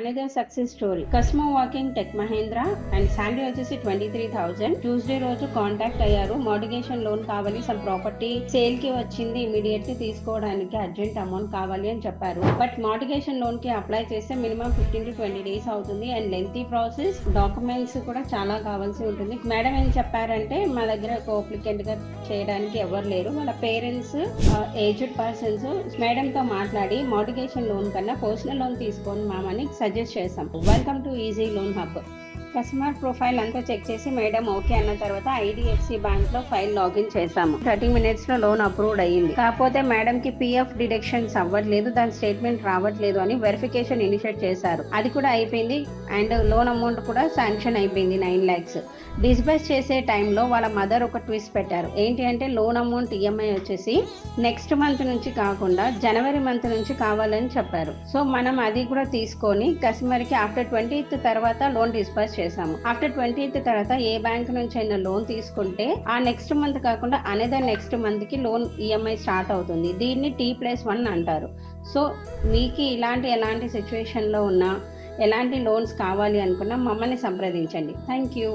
Another success story. కస్మో walking tech Mahendra and salary వచ్చేసి 23,000. Tuesday రోజు కాంటాక్ట్ అయ్యారు. మోడిగేషన్ లోన్ కావాలి, సమ్ ప్రాపర్టీ సేల్ కి వచ్చింది, ఇమీడియట్లీ తీసుకోవడానికి అర్జెంట్ అమౌంట్ కావాలి అని చెప్పారు. బట్ మోడిగేషన్ లోన్ కి అప్లై చేస్తే మినిమం 15 to 20 days అవుతుంది అండ్ లెంతీ ప్రాసెస్, డాక్యుమెంట్స్ కూడా చాలా కావాల్సి ఉంటుంది. మేడం ఏం చెప్పారంటే మా దగ్గర కోప్లికెంట్ గా చేయడానికి ఎవరు లేరు, వాళ్ళ పేరెంట్స్ ఏజ్డ్ పర్సన్స్. మేడం తో మాట్లాడి మోడిగేషన్ లోన్ కన్నా పర్సనల్ లోన్ తీసుకొని మామని సజెస్ట్ చేసాం. Welcome to easy loan hub. Customer profile అంతా చెక్ చేసి మేడం ఓకే అన్న తర్వాత ఐడిఎఫ్సి బ్యాంక్ లో ఫైల్ లాగిన్ చేసాము. 30 minutes లో లోన్ అప్రూవ్డ్ అయ్యింది. కాకపోతే మేడం కి పిఎఫ్ డిడక్షన్స్ అవ్వట్లేదు, దాని స్టేట్మెంట్ రావట్లేదు అని వెరిఫికేషన్ ఇనిషియేట్ చేశారు. అది కూడా అయిపోయింది అండ్ లోన్ అమౌంట్ కూడా శాంక్షన్ అయిపోయింది 9 lakhs. డిస్బర్స్ చేసే టైంలో వాళ్ళ మదర్ ఒక ట్విస్ట్ పెట్టారు. ఏంటి అంటే లోన్ అమౌంట్ ఈఎంఐ వచ్చేసి నెక్స్ట్ మంత్ నుంచి కాకుండా జనవరి మంత్ నుంచి కావాలని చెప్పారు. సో మనం అది కూడా తీసుకొని కస్టమర్ కి ఆఫ్టర్ 20th తర్వాత లోన్ డిస్బర్స్ చేసాము. ఆఫ్టర్ 20th తర్వాత ఏ బ్యాంక్ నుంచి అయినా లోన్ తీసుకుంటే ఆ నెక్స్ట్ మంత్ కాకుండా అనదర్ నెక్స్ట్ మంత్ కి లోన్ ఈఎంఐ స్టార్ట్ అవుతుంది. దీన్ని T+1 అంటారు. సో మీకు ఎలాంటి సిచ్యువేషన్ లో ఉన్నా, ఎలాంటి లోన్స్ కావాలి అనుకున్నా మమ్మల్ని సంప్రదించండి. Thank you.